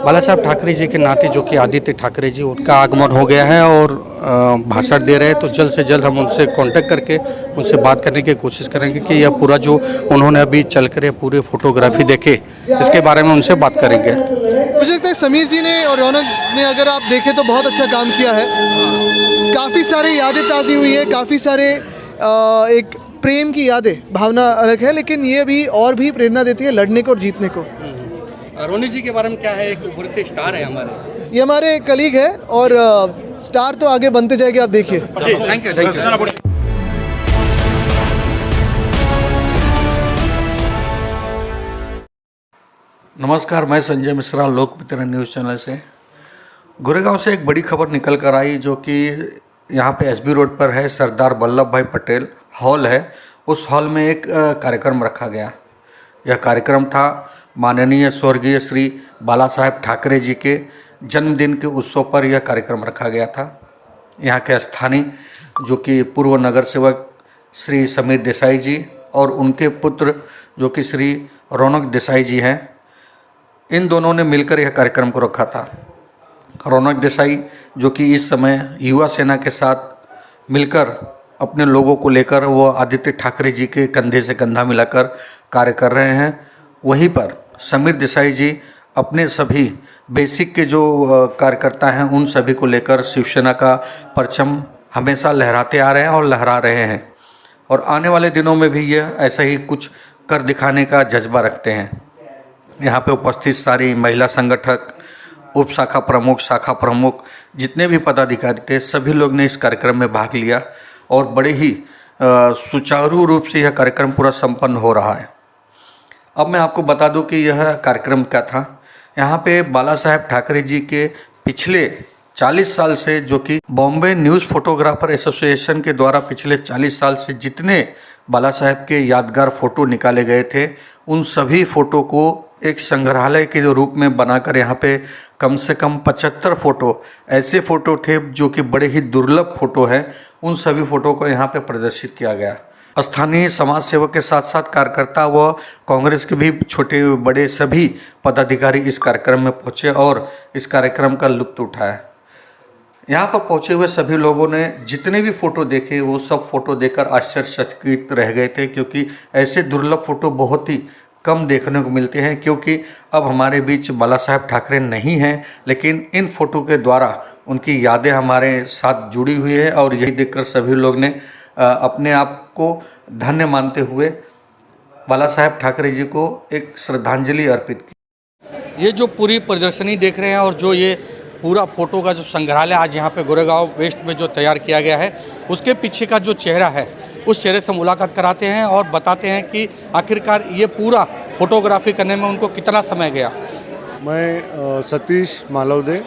बाला साहब ठाकरे जी के नाते जो कि आदित्य ठाकरे जी उनका आगमन हो गया है और भाषण दे रहे हैं, तो जल्द से जल्द हम उनसे कांटेक्ट करके उनसे बात करने की कोशिश करेंगे कि यह पूरा जो उन्होंने अभी चल कर पूरे फोटोग्राफी देखे इसके बारे में उनसे बात करेंगे। मुझे लगता है समीर जी ने और रौनक ने अगर आप देखें तो बहुत अच्छा काम किया है। काफ़ी सारी यादें ताज़ी हुई है, काफ़ी सारे एक प्रेम की यादें, भावना अलग है, लेकिन ये भी और भी प्रेरणा देती है लड़ने को और जीतने को। रोनी जी के बारे में क्या है, एक उभरते स्टार है हमारे, ये हमारे कलीग है और स्टार तो आगे बनते जाएंगे, आप देखिए। Thank you. नमस्कार, मैं संजय मिश्रा, लोकमित्र न्यूज़ चैनल से। गोरेगांव से एक बड़ी खबर निकल कर आई जो कि यहाँ पे एसबी रोड पर है, सरदार वल्लभ भाई पटेल हॉल है। उस हॉल में एक कार्यक्रम रखा गया। यह कार्यक्रम था माननीय स्वर्गीय श्री बाला साहेब ठाकरे जी के जन्मदिन के उत्सव पर यह कार्यक्रम रखा गया था। यहाँ के स्थानीय जो कि पूर्व नगर सेवक श्री समीर देसाई जी और उनके पुत्र जो कि श्री रौनक देसाई जी हैं, इन दोनों ने मिलकर यह कार्यक्रम को रखा था। रौनक देसाई जो कि इस समय युवा सेना के साथ मिलकर अपने लोगों को लेकर वो आदित्य ठाकरे जी के कंधे से कंधा मिलाकर कार्य कर रहे हैं। वहीं पर समीर देसाई जी अपने सभी बेसिक के जो कार्यकर्ता हैं उन सभी को लेकर शिवसेना का परचम हमेशा लहराते आ रहे हैं और लहरा रहे हैं, और आने वाले दिनों में भी यह ऐसा ही कुछ कर दिखाने का जज्बा रखते हैं। यहाँ पे उपस्थित सारी महिला संगठक, उप शाखा प्रमुख, शाखा प्रमुख, जितने भी पदाधिकारी थे, सभी लोग ने इस कार्यक्रम में भाग लिया और बड़े ही सुचारू रूप से यह कार्यक्रम पूरा संपन्न हो रहा है। अब मैं आपको बता दूं कि यह कार्यक्रम क्या था। यहाँ पे बाला साहेब ठाकरे जी के पिछले 40 साल से, जो कि बॉम्बे न्यूज़ फोटोग्राफर एसोसिएशन के द्वारा पिछले 40 साल से जितने बाला साहेब के यादगार फ़ोटो निकाले गए थे, उन सभी फ़ोटो को एक संग्रहालय के रूप में बनाकर यहाँ पे कम से कम 75 फ़ोटो ऐसे फ़ोटो थे जो कि बड़े ही दुर्लभ फ़ोटो हैं, उन सभी फ़ोटो को यहाँ पे प्रदर्शित किया गया। स्थानीय समाज सेवक के साथ साथ कार्यकर्ता व कांग्रेस के भी छोटे बड़े सभी पदाधिकारी इस कार्यक्रम में पहुँचे और इस कार्यक्रम का लुत्फ़ उठाया। यहाँ पर पहुँचे हुए सभी लोगों ने जितने भी फ़ोटो देखे वो सब फ़ोटो देखकर आश्चर्यचकित रह गए थे, क्योंकि ऐसे दुर्लभ फ़ोटो बहुत ही कम देखने को मिलते हैं। क्योंकि अब हमारे बीच बाला साहेब ठाकरे नहीं हैं, लेकिन इन फ़ोटो के द्वारा उनकी यादें हमारे साथ जुड़ी हुई है और यही देखकर सभी लोग ने अपने आप को धन्य मानते हुए बाला साहेब ठाकरे जी को एक श्रद्धांजलि अर्पित की। ये जो पूरी प्रदर्शनी देख रहे हैं और जो ये पूरा फ़ोटो का जो संग्रहालय आज यहाँ पे गोरेगांव वेस्ट में जो तैयार किया गया है, उसके पीछे का जो चेहरा है उस चेहरे से मुलाकात कराते हैं और बताते हैं कि आखिरकार ये पूरा फोटोग्राफी करने में उनको कितना समय गया। मैं सतीश मालवदे,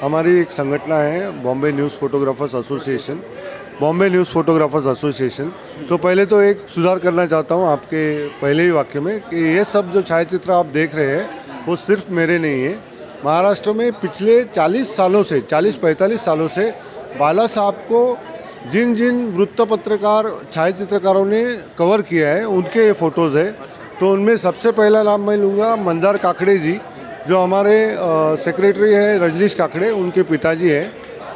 हमारी एक संगठन है Bombay news photographers association, Bombay news photographers association. तो पहले तो एक सुधार करना चाहता हूँ आपके पहले ही वाक्य में कि ये सब जो छायाचित्र आप देख रहे हैं वो सिर्फ मेरे नहीं है। महाराष्ट्र में पिछले 40 सालों से 40-45 सालों से बाला साहब को जिन जिन वृत्तपत्रकार छायाचित्रकारों ने कवर किया है उनके फ़ोटोज़ है। तो उनमें सबसे पहला नाम मैं लूँगा मंदार काकड़े जी, जो हमारे सेक्रेटरी है रजनीश काकड़े, उनके पिताजी हैं।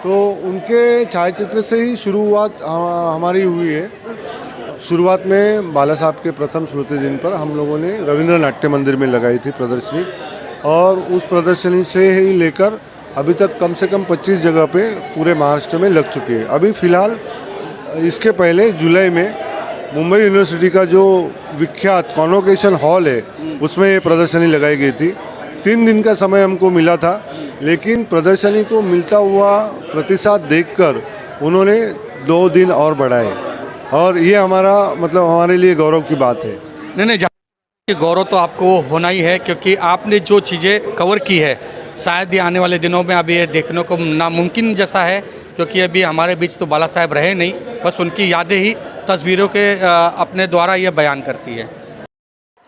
तो उनके छायाचित्र से ही शुरुआत हमारी हुई है। शुरुआत में बाला साहब के प्रथम स्मृति दिन पर हम लोगों ने रविंद्र नाट्य मंदिर में लगाई थी प्रदर्शनी, और उस प्रदर्शनी से ही लेकर अभी तक कम से कम 25 जगह पे पूरे महाराष्ट्र में लग चुकी है। अभी फ़िलहाल इसके पहले जुलाई में मुंबई यूनिवर्सिटी का जो विख्यात कॉन्वोकेशन हॉल है उसमें ये प्रदर्शनी लगाई गई थी। 3 दिन का समय हमको मिला था, लेकिन प्रदर्शनी को मिलता हुआ प्रतिसाद देखकर उन्होंने 2 दिन और बढ़ाए, और ये हमारा मतलब हमारे लिए गौरव की बात है। नहीं, गौरव तो आपको होना ही है, क्योंकि आपने जो चीज़ें कवर की है शायद ये आने वाले दिनों में अभी ये देखने को नामुमकिन जैसा है, क्योंकि अभी हमारे बीच तो बाला साहेब रहे नहीं, बस उनकी यादें ही तस्वीरों के अपने द्वारा ये बयान करती है।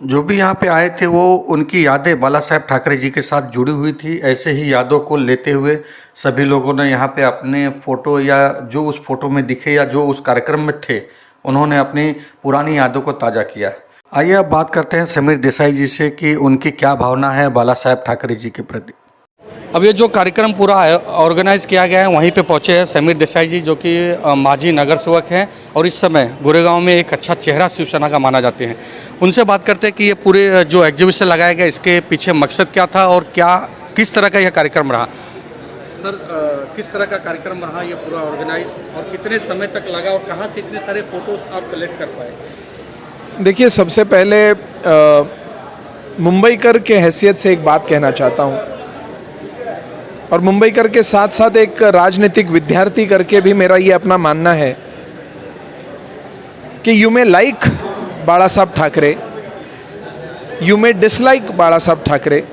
जो भी यहाँ पे आए थे वो उनकी यादें बाला साहेब ठाकरे जी के साथ जुड़ी हुई थी। ऐसे ही यादों को लेते हुए सभी लोगों ने यहाँ पे अपने फ़ोटो या जो उस फ़ोटो में दिखे या जो उस कार्यक्रम में थे, उन्होंने अपनी पुरानी यादों को ताज़ा किया। आइए अब बात करते हैं समीर देसाई जी से कि उनकी क्या भावना है बाला साहेब ठाकरे जी के प्रति। अब ये जो कार्यक्रम पूरा ऑर्गेनाइज किया गया है वहीं पे पहुंचे हैं समीर देसाई जी, जो कि माजी नगर सेवक हैं और इस समय गोरेगांव में एक अच्छा चेहरा शिवसेना का माना जाते हैं। उनसे बात करते हैं कि ये पूरे जो एग्जीबिशन लगाया गया इसके पीछे मकसद क्या था और किस तरह का यह कार्यक्रम रहा। सर, किस तरह का कार्यक्रम रहा ये पूरा ऑर्गेनाइज और कितने समय तक लगा और कहाँ से इतने सारे फोटोज आप कलेक्ट कर पाए? देखिए, सबसे पहले मुंबईकर के हैसियत से एक बात कहना चाहता हूँ और मुंबईकर के साथ साथ एक राजनीतिक विद्यार्थी करके भी मेरा ये अपना मानना है कि you may like Bala Saheb Thackeray, you may dislike Bala Saheb Thackeray,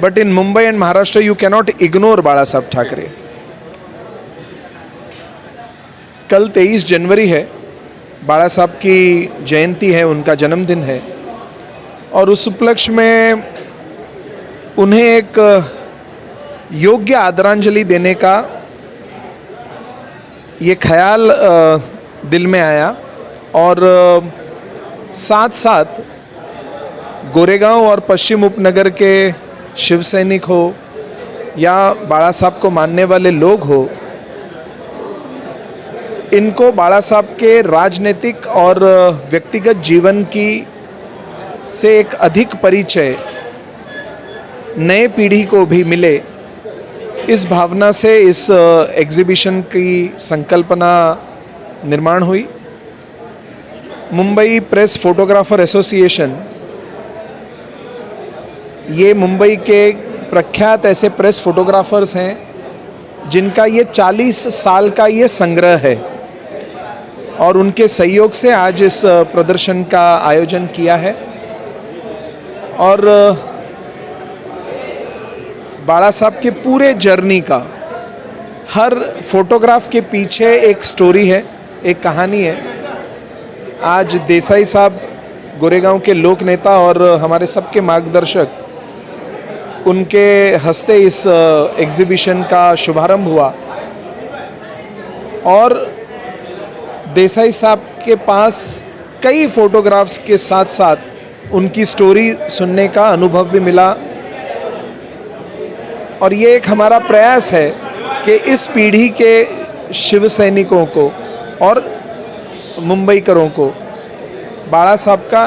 but in Mumbai and Maharashtra you cannot ignore Bala Saheb Thackeray. कल 23 जनवरी है, बाला साहब की जयंती है, उनका जन्मदिन है और उस उपलक्ष्य में उन्हें एक योग्य आदरांजलि देने का ये ख्याल दिल में आया और साथ साथ गोरेगांव और पश्चिम उपनगर के शिव सैनिक हो या बाला साहब को मानने वाले लोग हो, इनको बाला साहब के राजनीतिक और व्यक्तिगत जीवन की से एक अधिक परिचय नए पीढ़ी को भी मिले, इस भावना से इस एग्जीबिशन की संकल्पना निर्माण हुई। मुंबई प्रेस फोटोग्राफर एसोसिएशन, ये मुंबई के प्रख्यात ऐसे प्रेस फोटोग्राफर्स हैं जिनका ये 40 साल का ये संग्रह है और उनके सहयोग से आज इस प्रदर्शन का आयोजन किया है। और बाला साहब के पूरे जर्नी का हर फोटोग्राफ के पीछे एक स्टोरी है, एक कहानी है। आज देसाई साहब गोरेगांव के लोक नेता और हमारे सबके मार्गदर्शक, उनके हस्ते इस एग्जीबिशन का शुभारंभ हुआ और देसाई साहब के पास कई फोटोग्राफ्स के साथ साथ उनकी स्टोरी सुनने का अनुभव भी मिला और ये एक हमारा प्रयास है कि इस पीढ़ी के शिव सैनिकों को और मुंबईकरों को बाला साहब का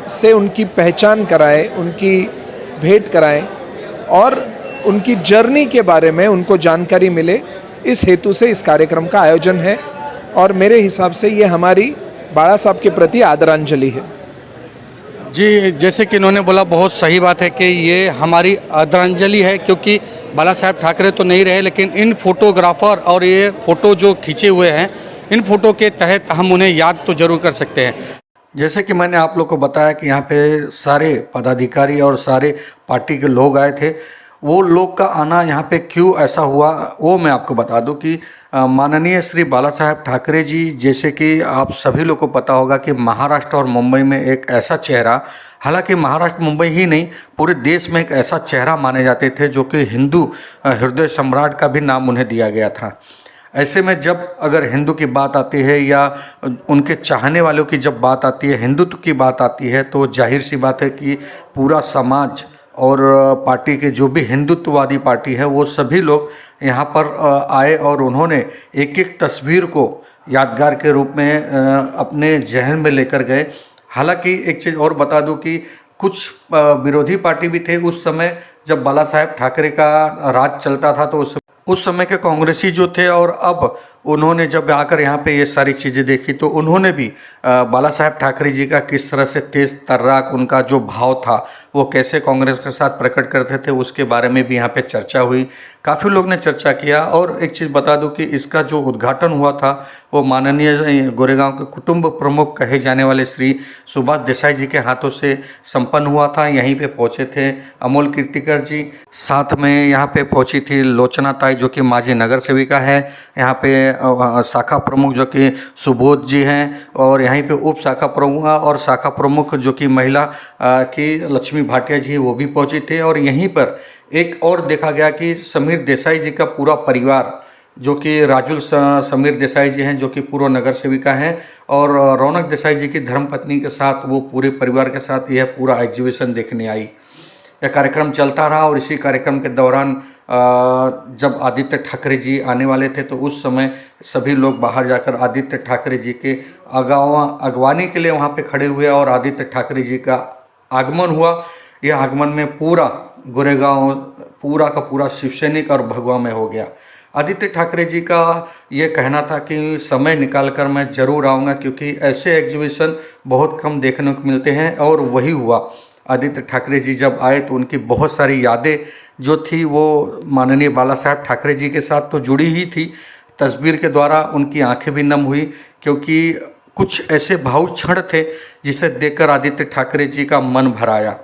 से उनकी पहचान कराएं, उनकी भेंट कराएं और उनकी जर्नी के बारे में उनको जानकारी मिले। इस हेतु से इस कार्यक्रम का आयोजन है और मेरे हिसाब से ये हमारी बाला साहब के प्रति आदरांजलि है। जी, जैसे कि इन्होंने बोला, बहुत सही बात है कि ये हमारी आदरांजलि है, क्योंकि बाला साहब ठाकरे तो नहीं रहे लेकिन इन फोटोग्राफर और ये फ़ोटो जो खींचे हुए हैं, इन फ़ोटो के तहत हम उन्हें याद तो ज़रूर कर सकते हैं। जैसे कि मैंने आप लोग को बताया कि यहाँ पे सारे पदाधिकारी और सारे पार्टी के लोग आए थे। वो लोग का आना यहाँ पे क्यों ऐसा हुआ वो मैं आपको बता दूं कि माननीय श्री बाला साहब ठाकरे जी, जैसे कि आप सभी लोग को पता होगा कि महाराष्ट्र और मुंबई में एक ऐसा चेहरा, हालांकि महाराष्ट्र मुंबई ही नहीं पूरे देश में एक ऐसा चेहरा माने जाते थे जो कि हिंदू हृदय सम्राट का भी नाम उन्हें दिया गया था। ऐसे में जब अगर हिंदू की बात आती है या उनके चाहने वालों की जब बात आती है, हिंदुत्व की बात आती है, तो जाहिर सी बात है कि पूरा समाज और पार्टी के जो भी हिंदुत्ववादी पार्टी है वो सभी लोग यहाँ पर आए और उन्होंने एक एक तस्वीर को यादगार के रूप में अपने जहन में लेकर गए। हालांकि एक चीज़ और बता दूं कि कुछ विरोधी पार्टी भी थे उस समय जब बाला साहब ठाकरे का राज चलता था, तो उस समय के कांग्रेसी जो थे, और अब उन्होंने जब आकर यहाँ पे ये सारी चीज़ें देखी तो उन्होंने भी बाला साहब ठाकरे जी का किस तरह से तेज़ तर्राक उनका जो भाव था वो कैसे कांग्रेस के साथ प्रकट करते थे उसके बारे में भी यहाँ पे चर्चा हुई। काफ़ी लोग ने चर्चा किया। और एक चीज़ बता दूं कि इसका जो उद्घाटन हुआ था वो माननीय गोरेगांव के कुटुंब प्रमुख कहे जाने वाले श्री सुभाष देसाई जी के हाथों से संपन्न हुआ था। यहीं पे पहुँचे थे अमोल कीर्तिकर जी, साथ में यहाँ पे पहुँची थी लोचना ताई जो कि माजी नगर सेविका है, यहाँ पे शाखा प्रमुख जो कि सुबोध जी हैं, और यहीं पे उप शाखा प्रमुख और शाखा प्रमुख जो कि महिला की लक्ष्मी भाटिया जी वो भी पहुंचे थे। और यहीं पर एक और देखा गया कि समीर देसाई जी का पूरा परिवार जो कि राजुल समीर देसाई जी हैं जो कि पूर्व नगर सेविका हैं, और रौनक देसाई जी की धर्मपत्नी के साथ वो पूरे परिवार के साथ यह पूरा एग्जीबिशन देखने आई। यह कार्यक्रम चलता रहा और इसी कार्यक्रम के दौरान जब आदित्य ठाकरे जी आने वाले थे तो उस समय सभी लोग बाहर जाकर आदित्य ठाकरे जी के अगवानी के लिए वहाँ पे खड़े हुए और आदित्य ठाकरे जी का आगमन हुआ। यह आगमन में पूरा गोरेगांव पूरा का पूरा शिवसैनिक और भगवा में हो गया। आदित्य ठाकरे जी का ये कहना था कि समय निकाल कर मैं ज़रूर आऊँगा, क्योंकि ऐसे एग्जीबिशन बहुत कम देखने को मिलते हैं और वही हुआ। आदित्य ठाकरे जी जब आए तो उनकी बहुत सारी यादें जो थी वो माननीय बाला साहब ठाकरे जी के साथ तो जुड़ी ही थी। तस्वीर के द्वारा उनकी आंखें भी नम हुई, क्योंकि कुछ ऐसे भावुक क्षण थे जिसे देखकर आदित्य ठाकरे जी का मन भर आया।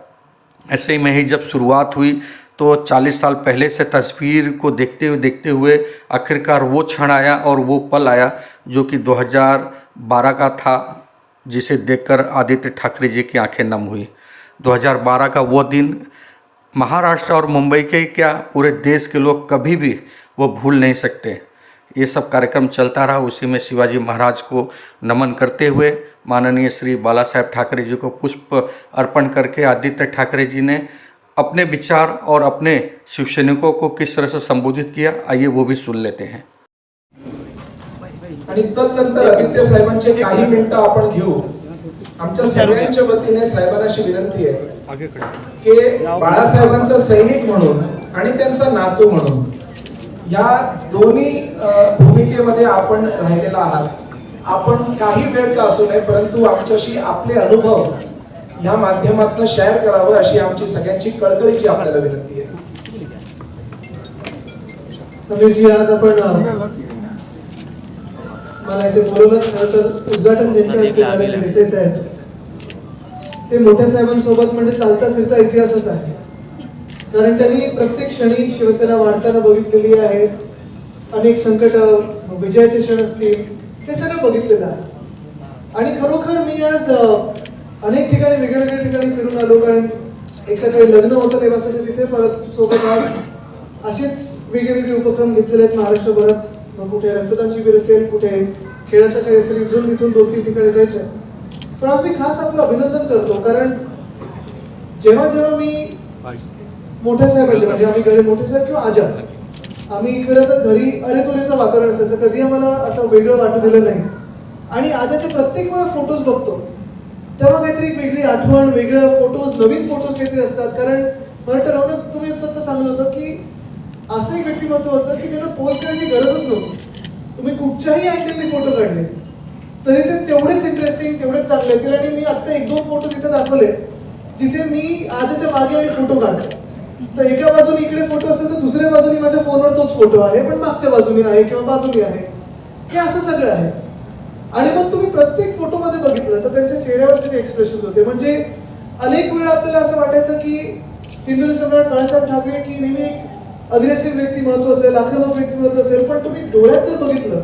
ऐसे में ही जब शुरुआत हुई तो 40 साल पहले से तस्वीर को देखते हुए आखिरकार वो क्षण आया और वो पल आया जो कि 2012 का था, जिसे देखकर आदित्य ठाकरे जी की आंखें नम हुई। 2012 का वो दिन महाराष्ट्र और मुंबई के क्या पूरे देश के लोग कभी भी वो भूल नहीं सकते। ये सब कार्यक्रम चलता रहा। उसी में शिवाजी महाराज को नमन करते हुए माननीय श्री बाला साहेब ठाकरे जी को पुष्प अर्पण करके आदित्य ठाकरे जी ने अपने विचार और अपने शिवसैनिकों को किस तरह से संबोधित किया, आइए वो भी सुन लेते हैं। आणि तदनंतर आदित्य साहेबांचे काही मिनिटं आपण घेऊ। आमच्या सगळ्यांच्या वतीने साहेबांना अशी विनंती आहे की बाळासाहेबांचा सैनिक म्हणून आणि त्यांचा नातू म्हणून या दोन्ही भूमिकेमध्ये आपण राहिलेला आहात। आपण काही वेळ का असू नये परंतु आमच्याशी आपले अनुभव या माध्यमातून शेअर करावं अशी आमची सगळ्यांची कळकळीची आपल्याला विनंती आहे। समीर जी, आज आपण मला इथे बोलवलं खरं तर उद्घाटन ज्यांच्या हस्ते झालेले देसाई साहेब ते मोठ्या साहेबांसोबत म्हणजे चालता फिरता इतिहासच आहे। कारण त्यांनी प्रत्येक क्षणी शिवसेना वाढताना बघितलेली आहे। अनेक संकट, विजयाचे क्षण असतील, हे सगळं बघितलेलं आहे। आणि खरोखर मी आज अनेक ठिकाणी वेगवेगळ्या ठिकाणी फिरून आलो, कारण एक सकाळी लग्न होतं निवासाच्या तिथे, परत सोबत आज असेच वेगवेगळे उपक्रम घेतलेले आहेत महाराष्ट्रभरात। कुठे रक्तदान शिबिर असेल, कुठे खेळाचं काही असेल, इथून 2-3 ठिकाणी जायचं। पण आज मी खास आपलं अभिनंदन करतो, कारण जेव्हा मी मोठ्या साहेबांचे म्हणजे आम्ही घरी मोठे साहेब किंवा आजा आम्ही खरं तर घरी अरे तुरेचं वातावरण असायचं, कधी आम्हाला असं वेगळं वाटू दिलं नाही। आणि आजाचे प्रत्येक वेळा फोटोज बघतो तेव्हा काहीतरी एक वेगळी आठवण, वेगळं फोटोज, नवीन फोटोज काहीतरी असतात। कारण मला ठरवलं, तुम्ही सतत सांगत होतं की असं एक व्यक्तिमत्व होतं की ज्यांना पोस्ट करायची गरजच नव्हती। तुम्ही कुठच्याही अँगलने फोटो काढले तरी ते तेवढेच इंटरेस्टिंग, तेवढेच चांगले येतील। आणि मी आता 1-2 फोटो तिथे दाखवले जिथे मी आजच्या मागे आणि फोटो काढतो, तर एका बाजूने इकडे फोटो असेल तर दुसऱ्या बाजूने माझ्या फोनवर तोच फोटो आहे, पण मागच्या बाजूने आहे किंवा बाजूने आहे, हे असं सगळं आहे। आणि मग तुम्ही प्रत्येक फोटोमध्ये बघितलं तर त्यांच्या चेहऱ्यावरचे जे एक्सप्रेशन होते, म्हणजे अनेक वेळा आपल्याला असं वाटायचं की हिंदुस्थानी सम्राट बाळासाहेब ठाकरे की नेहमी एक अग्रेसिव्ह व्यक्तिमत्व असेल, आक्रमक व्यक्तिमत्व असेल, पण तुम्ही डोळ्यात जर बघितलं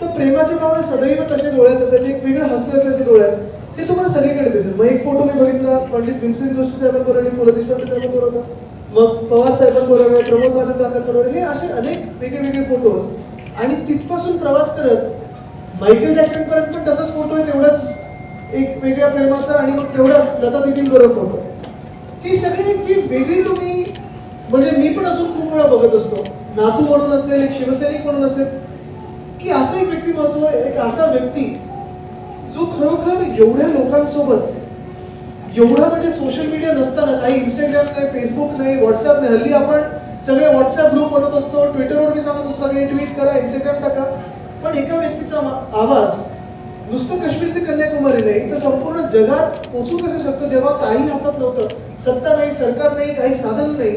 तर प्रेमाचे भाव सदैव तसे डोळ्यात असायचे, एक वेगळं हास्य असायचे डोळ्यात, ते तुम्हाला सगळीकडे दिसेल। मग एक फोटो मी बघितला पंडित भीमसेन जोशी साहेबांबरोबर आणि पु ल देशपांडे साहेबांबरोबर होता, मग पवार साहेबांबरोबर, प्रमोद महाजन काकांबरोबर, हे असे अनेक वेगळे फोटोज। आणि तिथपासून प्रवास करत मायकेल जॅक्सन पर्यंत पण तसाच फोटो आहे, तेवढाच एक वेगळ्या प्रेमाचा, आणि मग तेवढाच लता दीदींबरोबर फोटो। ही सगळी एक जी वेगळी तुम्ही म्हणजे मी पण अजून खूप वेळा बघत असतो, नातू म्हणून असेल, एक शिवसैनिक म्हणून असेल, की असं एक व्यक्तिमत्व, एक असा व्यक्ती जो खरोखर एवढ्या लोकांसोबत, एवढा म्हणजे सोशल मीडिया नसताना, काही इंस्टाग्राम नाही, फेसबुक नाही, व्हॉट्सअप नाही, हल्ली आपण सगळे व्हॉट्सअप ग्रुप बनवत असतो, ट्विटरवर मी सांगत असतो सगळे ट्विट करा, इंस्टाग्राम टाका, पण एका व्यक्तीचा आवाज नुसतं काश्मीर ते कन्याकुमारी नाही तर संपूर्ण जगात पोहोचू कसं शकतं, जेव्हा काही हातात नव्हतं, सत्ता नाही, सरकार नाही, काही साधन नाही,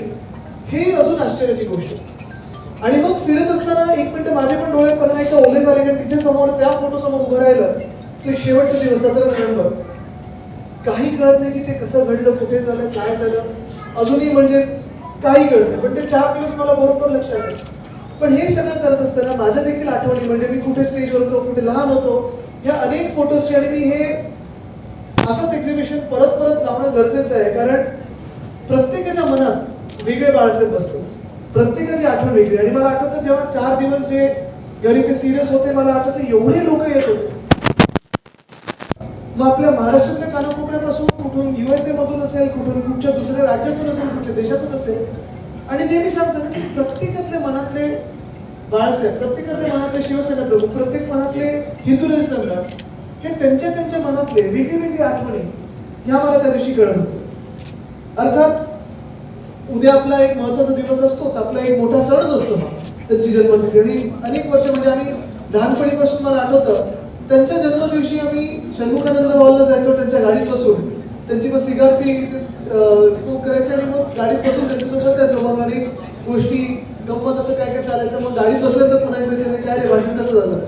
हे अजून आश्चर्याची गोष्ट। आणि मग फिरत असताना एक मिनिट माझे पण डोळे पण एकदा ओले झाले, कारण तिथे समोर त्या फोटो समोर उभं राहिलं तो एक शेवटचा दिवस 17 नोव्हेंबर, काही कळत नाही की ते कसं घडलं, कुठे झालं, काय झालं, अजूनही म्हणजे काही कळत नाही, पण ते 4 दिवस मला बरोबर लक्षात आहे। पण हे सगळं करत असताना माझ्या देखील आठवणी, म्हणजे मी कुठे स्टेजवर होतो, कुठे लहान होतो, या अनेक फोटोजची, आणि मी हे असंच एक्झिबिशन परत लावणं गरजेचं आहे, कारण प्रत्येकाच्या मनात वेगळे बाळासाहेब बसतो, प्रत्येकाची आठवण वेगळी। आणि मला आठवतं जेव्हा 4 दिवस जे घरी ते सिरियस होते, मला आठवतं एवढे लोक येत होते, मग आपल्या महाराष्ट्रातल्या कानाकोपऱ्यापासून कुठून USA मधून असेल, कुठून कुठच्या दुसऱ्या राज्यातून असेल, कुठल्या देशातून असेल, आणि जे मी सांगतो ना की प्रत्येकातल्या मनातले बाळासाहेब, प्रत्येकातल्या मनातले शिवसेना प्रमुख, प्रत्येक मनातले हिंदू सम्राट, हे त्यांच्या त्यांच्या मनातले वेगळी आठवणी ह्या मला त्या दिवशी कळत होतं. अर्थात उद्या आपला एक महत्वाचा दिवस असतोच, आपला एक मोठा सणच असतो हा त्यांची जन्मतिथी. आणि अनेक वर्ष म्हणजे आम्ही लहानपणीपासून मला आठवतं त्यांच्या जन्मदिवशी आम्ही षण्मुखानंद हॉलला जायचो त्यांच्या गाडीत बसून. त्यांची मग सिगारती स्मोक करायची आणि मग गाडीत बसून त्यांच्यासोबत त्याचं मग आणि गोष्टी गंमत असं काय काय चालायचं. मग गाडीत बसल्यानंतर पुन्हा एकदा काय रे भाषण कसं झालं,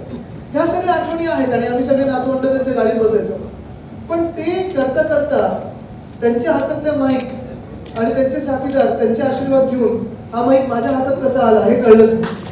ह्या सगळ्या आठवणी आहेत. आणि आम्ही सगळे नातवंड त्यांच्या गाडीत बसायचो. पण ते करता करता त्यांच्या हातातल्या माईक आणि त्यांचे साथीदार त्यांचे आशीर्वाद घेऊन हा माईक माझ्या हातात कसा आला हे कळलंच नाही.